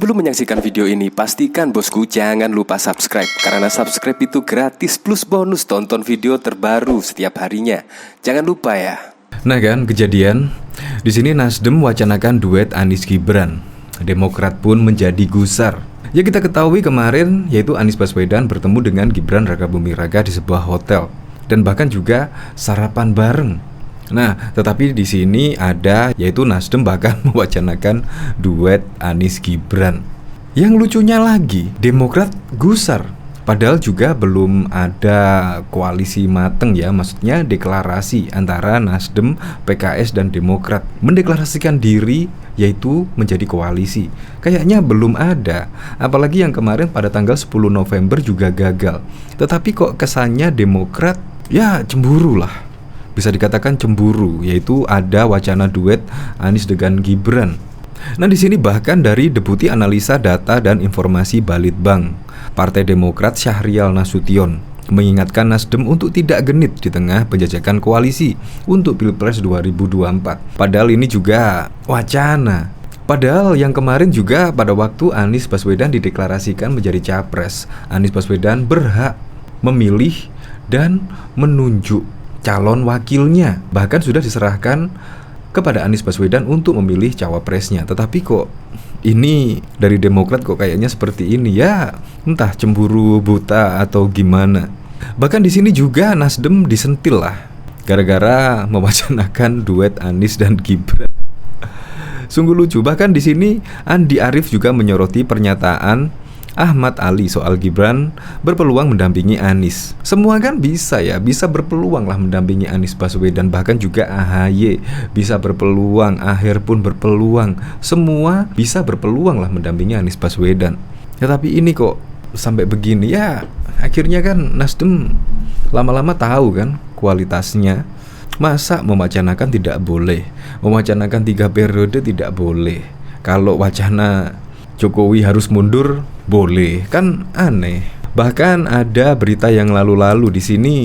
Sebelum menyaksikan video ini, pastikan bosku jangan lupa subscribe. Karena subscribe itu gratis plus bonus tonton video terbaru setiap harinya. Jangan lupa ya. Nah kan, kejadian di sini Nasdem wacanakan duet Anies Gibran. Demokrat pun menjadi gusar. Ya kita ketahui kemarin yaitu Anies Baswedan bertemu dengan Gibran Rakabuming Raka di sebuah hotel dan bahkan juga sarapan bareng. Nah, tetapi di sini ada yaitu Nasdem bahkan mewacanakan duet Anies Gibran. Yang lucunya lagi, Demokrat gusar. Padahal juga belum ada koalisi mateng ya, maksudnya deklarasi antara Nasdem, PKS dan Demokrat mendeklarasikan diri yaitu menjadi koalisi. Kayaknya belum ada. Apalagi yang kemarin pada tanggal 10 November juga gagal. Tetapi kok kesannya Demokrat ya cemburu lah. Bisa dikatakan cemburu, yaitu ada wacana duet Anies dengan Gibran. Nah di sini bahkan dari Deputi Analisa Data dan Informasi Balitbang Partai Demokrat Syahrial Nasution mengingatkan Nasdem untuk tidak genit di tengah penjajakan koalisi untuk Pilpres 2024. Padahal ini juga wacana. Padahal yang kemarin juga pada waktu Anies Baswedan dideklarasikan menjadi capres, Anies Baswedan berhak memilih dan menunjuk calon wakilnya. Bahkan sudah diserahkan kepada Anies Baswedan untuk memilih cawapresnya. Tetapi kok ini dari Demokrat kok kayaknya seperti ini ya, entah cemburu buta atau gimana. Bahkan di sini juga Nasdem disentil lah gara-gara mewacanakan duet Anies dan Gibran. Sungguh lucu. Bahkan di sini Andi Arief juga menyoroti pernyataan Ahmad Ali soal Gibran berpeluang mendampingi Anies. Semua kan bisa ya, bisa berpeluang lah mendampingi Anies Baswedan. Bahkan juga AHY bisa berpeluang, Aher pun berpeluang. Semua bisa berpeluang lah mendampingi Anies Baswedan. Ya tapi ini kok sampai begini ya, akhirnya kan Nasdem lama-lama tahu kan kualitasnya. Masa mewacanakan tidak boleh, mewacanakan 3 periode tidak boleh. Kalau wacana Jokowi harus mundur boleh, kan aneh. Bahkan ada berita yang lalu-lalu di sini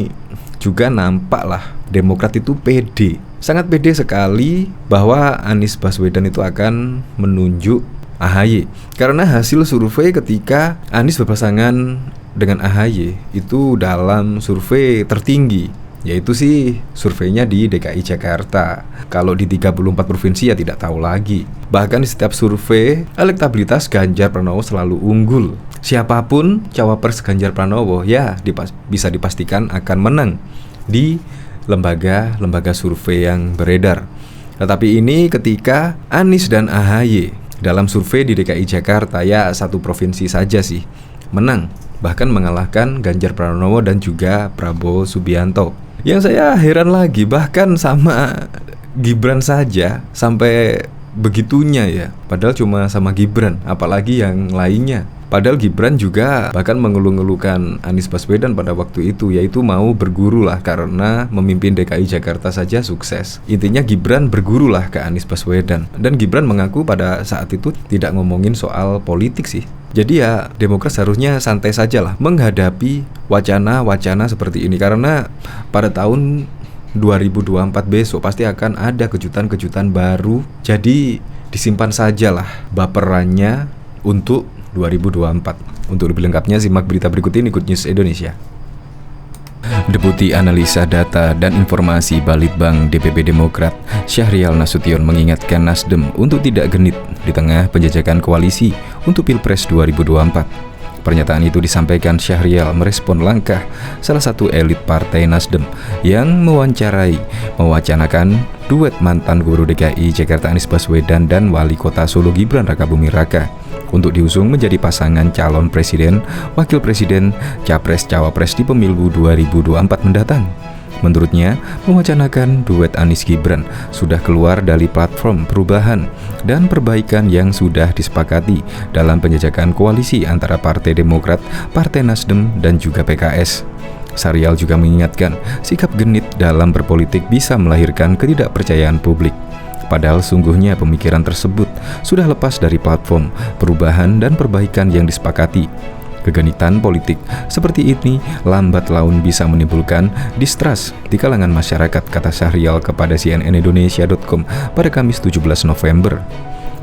juga nampak lah Demokrat itu pede, sangat pede sekali bahwa Anies Baswedan itu akan menunjuk AHY. Karena hasil survei ketika Anies berpasangan dengan AHY itu dalam survei tertinggi, yaitu sih surveinya di DKI Jakarta. Kalau di 34 provinsi ya tidak tahu lagi. Bahkan di setiap survei elektabilitas Ganjar Pranowo selalu unggul. Siapapun cawapres Ganjar Pranowo ya bisa dipastikan akan menang di lembaga survei yang beredar. Tetapi ini ketika Anies dan AHY dalam survei di DKI Jakarta ya satu provinsi saja sih menang, bahkan mengalahkan Ganjar Pranowo dan juga Prabowo Subianto. Yang saya heran lagi, bahkan sama Gibran saja sampai begitunya ya. Padahal cuma sama Gibran, apalagi yang lainnya. Padahal Gibran juga bahkan mengeluh-ngeluhkan Anies Baswedan pada waktu itu, yaitu mau berguru lah karena memimpin DKI Jakarta saja sukses. Intinya Gibran berguru lah ke Anies Baswedan. Dan Gibran mengaku pada saat itu tidak ngomongin soal politik sih. Jadi ya Demokrat seharusnya santai saja lah menghadapi wacana-wacana seperti ini. Karena pada tahun 2024 besok pasti akan ada kejutan-kejutan baru. Jadi disimpan sajalah baperannya untuk 2024. Untuk lebih lengkapnya simak berita berikut ini Good News Indonesia. Deputi Analisa Data dan Informasi Balitbang DPP Demokrat Syahrial Nasution mengingatkan Nasdem untuk tidak genit di tengah penjajakan koalisi untuk Pilpres 2024. Pernyataan itu disampaikan Syahrial merespon langkah salah satu elit Partai Nasdem yang mewacanakan duet mantan Gubernur DKI Jakarta Anies Baswedan dan Wali Kota Solo Gibran Rakabuming Raka untuk diusung menjadi pasangan calon presiden, wakil presiden, capres, cawapres di pemilu 2024 mendatang. Menurutnya, mewacanakan duet Anies Gibran sudah keluar dari platform perubahan dan perbaikan yang sudah disepakati dalam penjajakan koalisi antara Partai Demokrat, Partai Nasdem, dan juga PKS. Syahrial juga mengingatkan, sikap genit dalam berpolitik bisa melahirkan ketidakpercayaan publik. Padahal sungguhnya pemikiran tersebut sudah lepas dari platform perubahan dan perbaikan yang disepakati. Kegenitan politik seperti ini lambat laun bisa menimbulkan distrust di kalangan masyarakat, kata Syahrial kepada cnnindonesia.com pada Kamis 17 November.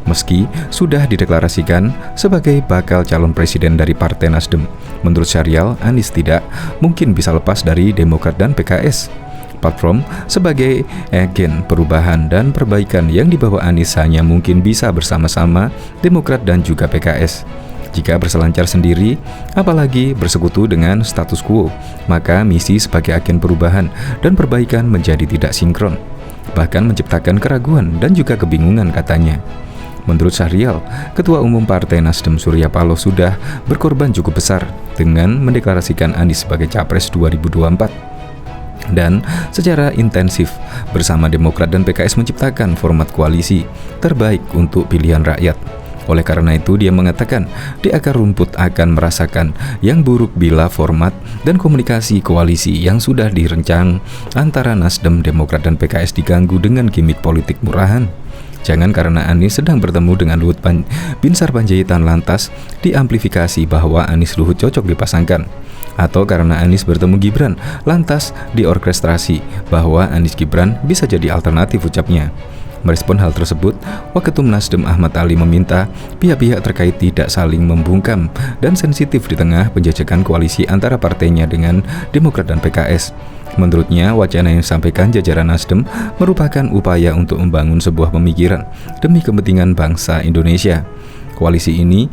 Meski sudah dideklarasikan sebagai bakal calon presiden dari Partai Nasdem, menurut Syahrial, Anies tidak mungkin bisa lepas dari Demokrat dan PKS. Platform sebagai agen perubahan dan perbaikan yang dibawa Anies hanya mungkin bisa bersama-sama Demokrat dan juga PKS. Jika berselancar sendiri, apalagi bersekutu dengan status quo, maka misi sebagai agen perubahan dan perbaikan menjadi tidak sinkron, bahkan menciptakan keraguan dan juga kebingungan, katanya. Menurut Syahrial, Ketua Umum Partai Nasdem Surya Paloh sudah berkorban cukup besar dengan mendeklarasikan Anies sebagai Capres 2024. Dan secara intensif bersama Demokrat dan PKS menciptakan format koalisi terbaik untuk pilihan rakyat. Oleh karena itu, dia mengatakan di akar rumput akan merasakan yang buruk bila format dan komunikasi koalisi yang sudah direncang antara Nasdem, Demokrat, dan PKS diganggu dengan gimmick politik murahan. Jangan karena Anies sedang bertemu dengan Luhut Binsar Panjaitan lantas diamplifikasi bahwa Anies Luhut cocok dipasangkan, atau karena Anies bertemu Gibran lantas diorkestrasi bahwa Anies Gibran bisa jadi alternatif, ucapnya. Merespon hal tersebut, Waketum Nasdem Ahmad Ali meminta pihak-pihak terkait tidak saling membungkam dan sensitif di tengah penjajakan koalisi antara partainya dengan Demokrat dan PKS. Menurutnya, wacana yang disampaikan jajaran Nasdem merupakan upaya untuk membangun sebuah pemikiran demi kepentingan bangsa Indonesia. Koalisi ini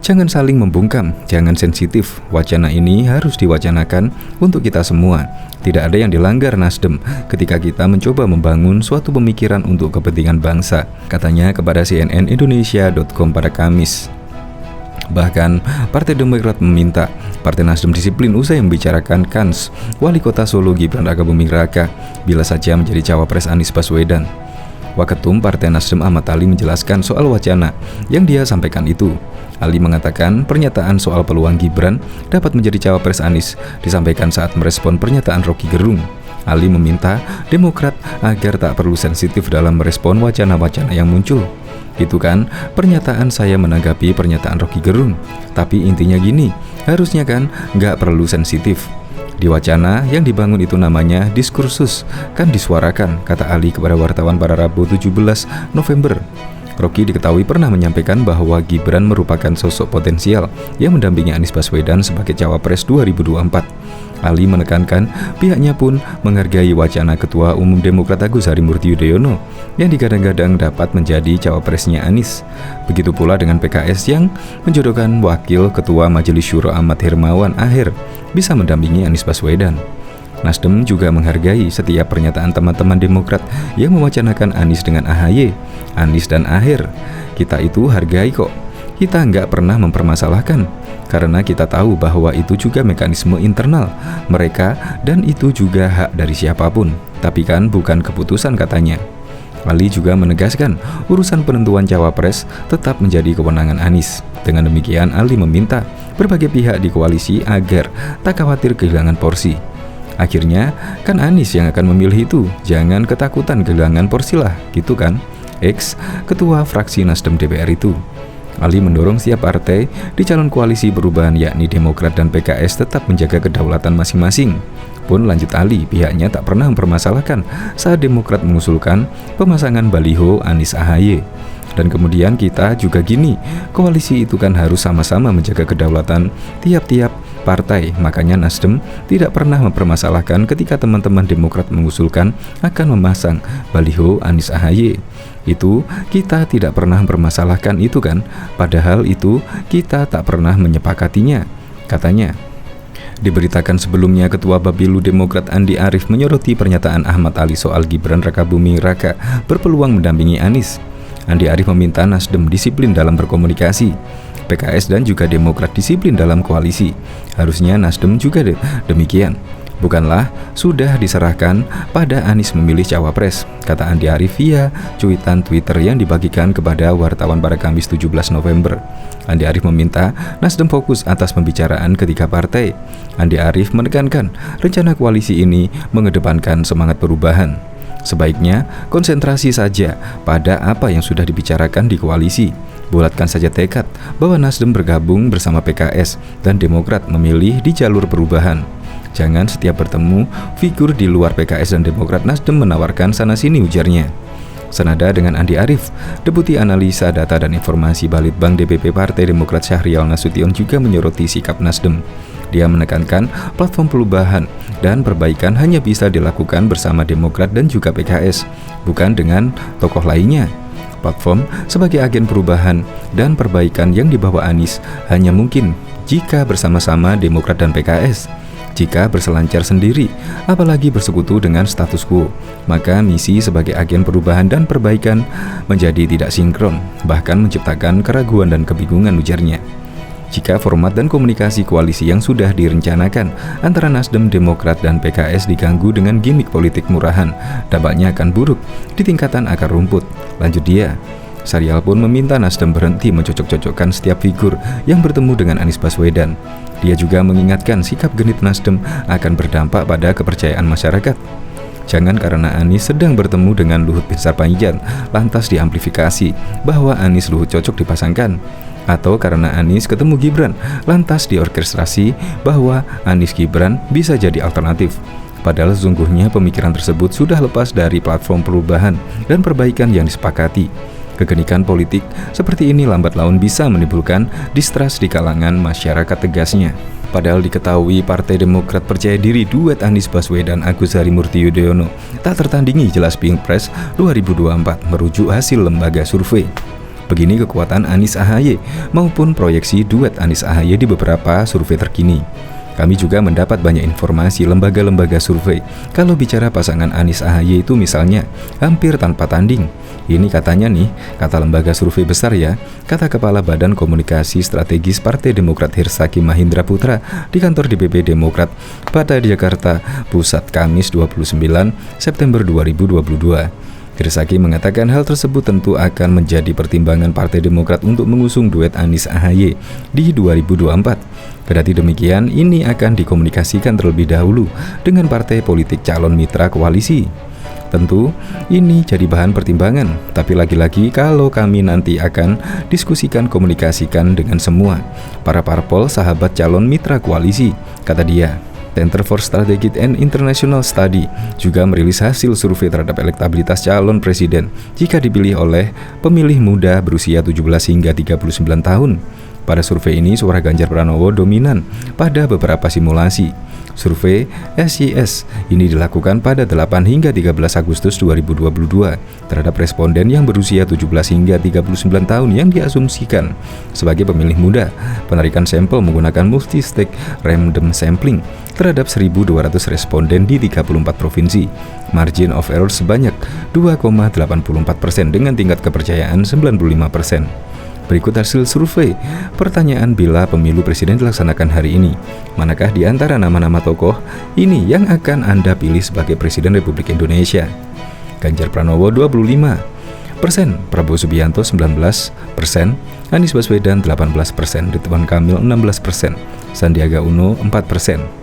jangan saling membungkam, jangan sensitif. Wacana ini harus diwacanakan untuk kita semua. Tidak ada yang dilanggar Nasdem ketika kita mencoba membangun suatu pemikiran untuk kepentingan bangsa, katanya kepada cnnindonesia.com pada Kamis. Bahkan, Partai Demokrat meminta Partai Nasdem disiplin usai membicarakan kans Wali Kota Solo Gibran Rakabuming Raka bila saja menjadi cawapres Anies Baswedan. Waketum Partai Nasdem Ahmad Ali menjelaskan soal wacana yang dia sampaikan itu. Ali mengatakan pernyataan soal peluang Gibran dapat menjadi cawapres Anies disampaikan saat merespon pernyataan Rocky Gerung. Ali meminta Demokrat agar tak perlu sensitif dalam merespon wacana-wacana yang muncul. Itu kan pernyataan saya menanggapi pernyataan Rocky Gerung. Tapi intinya gini, harusnya kan nggak perlu sensitif. Di wacana yang dibangun itu namanya diskursus, kan disuarakan, kata Ali kepada wartawan pada Rabu 17 November. Rocky diketahui pernah menyampaikan bahwa Gibran merupakan sosok potensial yang mendampingi Anies Baswedan sebagai cawapres 2024. Ali menekankan pihaknya pun menghargai wacana Ketua Umum Demokrat Agus Harimurti Yudhoyono yang digadang-gadang dapat menjadi cawapresnya Anies. Begitu pula dengan PKS yang menjodohkan Wakil Ketua Majelis Syuro Ahmad Hermawan Aher bisa mendampingi Anies Baswedan. Nasdem juga menghargai setiap pernyataan teman-teman Demokrat yang mewacanakan Anies dengan AHY, Anies dan Aher. Kita itu hargai kok. Kita nggak pernah mempermasalahkan, karena kita tahu bahwa itu juga mekanisme internal mereka dan itu juga hak dari siapapun. Tapi kan bukan keputusan, katanya. Ali juga menegaskan urusan penentuan cawapres tetap menjadi kewenangan Anies. Dengan demikian, Ali meminta berbagai pihak di koalisi agar tak khawatir kehilangan porsi. Akhirnya kan Anies yang akan memilih itu, jangan ketakutan kehilangan porsi lah, gitu kan? Ex Ketua Fraksi Nasdem DPR itu. Ali mendorong setiap partai di calon koalisi perubahan yakni Demokrat dan PKS tetap menjaga kedaulatan masing-masing. Pun lanjut Ali, pihaknya tak pernah mempermasalahkan saat Demokrat mengusulkan pemasangan baliho Anies AHY. Dan kemudian kita juga gini, koalisi itu kan harus sama-sama menjaga kedaulatan tiap-tiap partai. Makanya Nasdem tidak pernah mempermasalahkan ketika teman-teman Demokrat mengusulkan akan memasang baliho Anies AHY. Itu kita tidak pernah mempermasalahkan itu kan, padahal itu kita tak pernah menyepakatinya, katanya. Diberitakan sebelumnya, Ketua Bapilu Demokrat Andi Arief menyoroti pernyataan Ahmad Ali soal Gibran Rakabuming Raka berpeluang mendampingi Anies. Andi Arief meminta Nasdem disiplin dalam berkomunikasi. PKS dan juga Demokrat disiplin dalam koalisi. Harusnya Nasdem juga demikian. Bukanlah sudah diserahkan pada Anies memilih cawapres, kata Andi Arief via cuitan Twitter yang dibagikan kepada wartawan pada Kamis 17 November. Andi Arief meminta Nasdem fokus atas pembicaraan ketiga partai. Andi Arief menekankan rencana koalisi ini mengedepankan semangat perubahan. Sebaiknya konsentrasi saja pada apa yang sudah dibicarakan di koalisi. Bulatkan saja tekad bahwa Nasdem bergabung bersama PKS dan Demokrat memilih di jalur perubahan. Jangan setiap bertemu figur di luar PKS dan Demokrat Nasdem menawarkan sana-sini, ujarnya. Senada dengan Andi Arief, Deputi Analisa Data dan Informasi Balitbang DPP Partai Demokrat Syahrial Nasution juga menyoroti sikap Nasdem. Dia menekankan platform perubahan dan perbaikan hanya bisa dilakukan bersama Demokrat dan juga PKS, bukan dengan tokoh lainnya. Platform sebagai agen perubahan dan perbaikan yang dibawa Anies hanya mungkin jika bersama-sama Demokrat dan PKS. Jika berselancar sendiri, apalagi bersekutu dengan status quo, maka misi sebagai agen perubahan dan perbaikan menjadi tidak sinkron, bahkan menciptakan keraguan dan kebingungan, ujarnya. Jika format dan komunikasi koalisi yang sudah direncanakan antara Nasdem, Demokrat, dan PKS diganggu dengan gimik politik murahan, dampaknya akan buruk di tingkatan akar rumput, lanjut dia. Syahrial pun meminta Nasdem berhenti mencocok-cocokkan setiap figur yang bertemu dengan Anies Baswedan. Dia juga mengingatkan sikap genit Nasdem akan berdampak pada kepercayaan masyarakat. Jangan karena Anies sedang bertemu dengan Luhut Binsar Panjaitan lantas diamplifikasi bahwa Anies Luhut cocok dipasangkan, atau karena Anies ketemu Gibran lantas diorkestrasi bahwa Anies Gibran bisa jadi alternatif. Padahal sesungguhnya pemikiran tersebut sudah lepas dari platform perubahan dan perbaikan yang disepakati. Kegenikan politik seperti ini lambat laun bisa menimbulkan distrust di kalangan masyarakat, tegasnya. Padahal diketahui Partai Demokrat percaya diri duet Anies Baswedan Agus Harimurti Yudhoyono tak tertandingi jelas Pilpres 2024 merujuk hasil lembaga survei. Begini kekuatan Anies AHY maupun proyeksi duet Anies AHY di beberapa survei terkini. Kami juga mendapat banyak informasi lembaga-lembaga survei kalau bicara pasangan Anies AHY itu misalnya hampir tanpa tanding. Ini katanya nih, kata lembaga survei besar ya, kata Kepala Badan Komunikasi Strategis Partai Demokrat Hersaki Mahindra Putra di kantor DPP Demokrat pada Jakarta Pusat Kamis 29 September 2022. Hersaki mengatakan hal tersebut tentu akan menjadi pertimbangan Partai Demokrat untuk mengusung duet Anies AHY di 2024. Kendati demikian, ini akan dikomunikasikan terlebih dahulu dengan partai politik calon mitra koalisi. Tentu, ini jadi bahan pertimbangan, tapi lagi-lagi kalau kami nanti akan diskusikan komunikasikan dengan semua para parpol sahabat calon mitra koalisi, kata dia. Center for Strategic and International Study juga merilis hasil survei terhadap elektabilitas calon presiden jika dipilih oleh pemilih muda berusia 17 hingga 39 tahun. Pada survei ini, suara Ganjar Pranowo dominan pada beberapa simulasi. Survei SIS ini dilakukan pada 8 hingga 13 Agustus 2022 terhadap responden yang berusia 17 hingga 39 tahun yang diasumsikan sebagai pemilih muda. Penarikan sampel menggunakan multi-stage random sampling terhadap 1.200 responden di 34 provinsi. Margin of error sebanyak 2,84% dengan tingkat kepercayaan 95%. Berikut hasil survei. Pertanyaan bila pemilu presiden dilaksanakan hari ini, manakah di antara nama-nama tokoh ini yang akan Anda pilih sebagai Presiden Republik Indonesia? Ganjar Pranowo 25%, Prabowo Subianto 19%, Anies Baswedan 18%, Ridwan Kamil 16%, Sandiaga Uno 4%.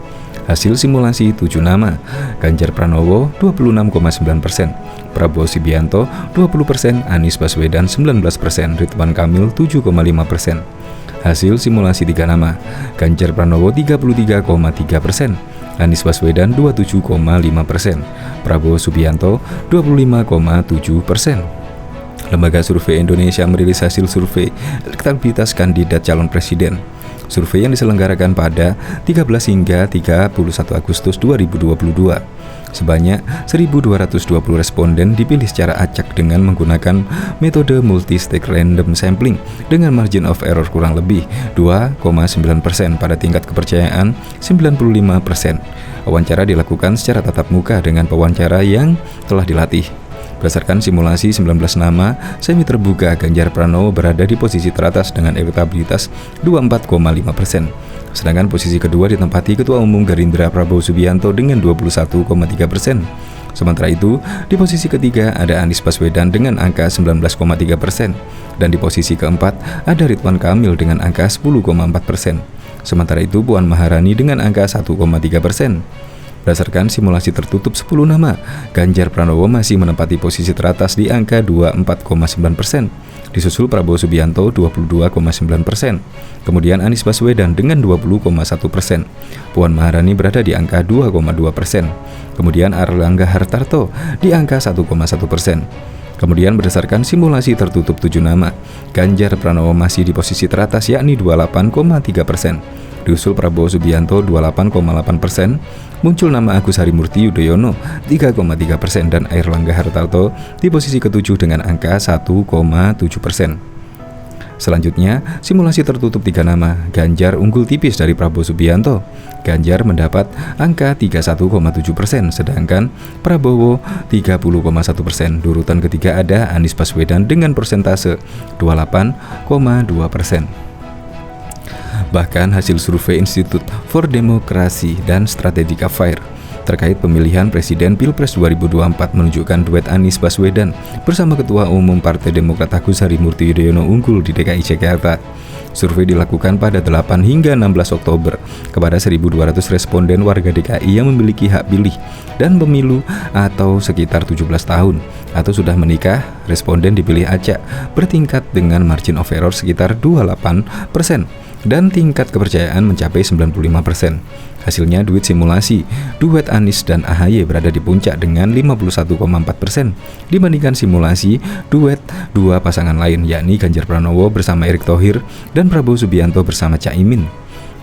Hasil simulasi 7 nama, Ganjar Pranowo 26,9%, Prabowo Subianto 20%, Anies Baswedan 19%, Ridwan Kamil 7,5%. Hasil simulasi 3 nama, Ganjar Pranowo 33,3%, Anies Baswedan 27,5%, Prabowo Subianto 25,7%. Lembaga Survei Indonesia merilis hasil survei elektabilitas kandidat calon presiden. Survei yang diselenggarakan pada 13 hingga 31 Agustus 2022. Sebanyak 1.220 responden dipilih secara acak dengan menggunakan metode multi-stage random sampling dengan margin of error kurang lebih 2,9% pada tingkat kepercayaan 95%. Wawancara dilakukan secara tatap muka dengan pewawancara yang telah dilatih. Berdasarkan simulasi 19 nama semi terbuka, Ganjar Pranowo berada di posisi teratas dengan elektabilitas 24,5%. Sedangkan posisi kedua ditempati Ketua Umum Gerindra Prabowo Subianto dengan 21,3%. Sementara itu, di posisi ketiga ada Anies Baswedan dengan angka 19,3%. Dan di posisi keempat ada Ridwan Kamil dengan angka 10,4%. Sementara itu, Puan Maharani dengan angka 1,3%. Berdasarkan simulasi tertutup 10 nama, Ganjar Pranowo masih menempati posisi teratas di angka 24,9%, disusul Prabowo Subianto 22,9%, kemudian Anies Baswedan dengan 20,1%, Puan Maharani berada di angka 2,2%, kemudian Airlangga Hartarto di angka 1,1%. Kemudian berdasarkan simulasi tertutup 7 nama, Ganjar Pranowo masih di posisi teratas yakni 28,3%. Diusul Prabowo Subianto 28,8%, muncul nama Agus Harimurti Yudhoyono 3,3% dan Airlangga Hartarto di posisi ke-7 dengan angka 1,7%. Selanjutnya, simulasi tertutup 3 nama, Ganjar unggul tipis dari Prabowo Subianto. Ganjar mendapat angka 31,7%, sedangkan Prabowo 30,1%. Urutan ketiga ada Anies Baswedan dengan persentase 28,2%. Bahkan hasil survei Institute for Democracy dan Strategic Affairs terkait pemilihan Presiden Pilpres 2024 menunjukkan duet Anies Baswedan bersama Ketua Umum Partai Demokrat Agus Harimurti Yudhoyono unggul di DKI Jakarta. Survei dilakukan pada 8 hingga 16 Oktober kepada 1.200 responden warga DKI yang memiliki hak pilih dan pemilu atau sekitar 17 tahun atau sudah menikah. Responden dipilih acak bertingkat dengan margin of error sekitar 28% dan tingkat kepercayaan mencapai 95%. Hasilnya duit simulasi, duet Anies dan AHY berada di puncak dengan 51,4% dibandingkan simulasi duet dua pasangan lain yakni Ganjar Pranowo bersama Erick Thohir dan Prabowo Subianto bersama Caimin.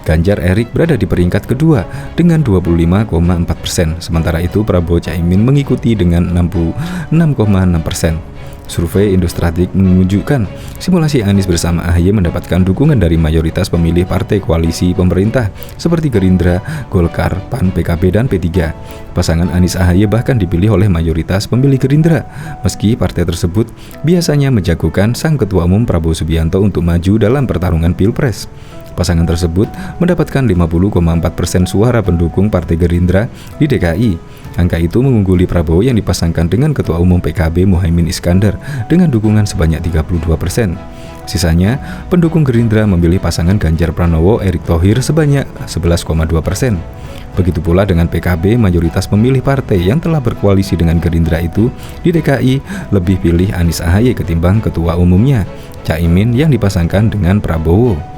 Ganjar Erick berada di peringkat kedua dengan 25,4%, sementara itu Prabowo Caimin mengikuti dengan 66,6%. Survei Indostrategic menunjukkan simulasi Anies bersama AHY mendapatkan dukungan dari mayoritas pemilih partai koalisi pemerintah seperti Gerindra, Golkar, PAN, PKB, dan P3. Pasangan Anies AHY bahkan dipilih oleh mayoritas pemilih Gerindra, meski partai tersebut biasanya menjagokan sang Ketua Umum Prabowo Subianto untuk maju dalam pertarungan Pilpres. Pasangan tersebut mendapatkan 50,4% suara pendukung Partai Gerindra di DKI. Angka itu mengungguli Prabowo yang dipasangkan dengan Ketua Umum PKB Muhaimin Iskandar dengan dukungan sebanyak 32%. Sisanya, pendukung Gerindra memilih pasangan Ganjar Pranowo Erick Thohir sebanyak 11,2%. Begitu pula dengan PKB, mayoritas pemilih partai yang telah berkoalisi dengan Gerindra itu di DKI lebih pilih Anies AHY ketimbang Ketua Umumnya, Caimin yang dipasangkan dengan Prabowo.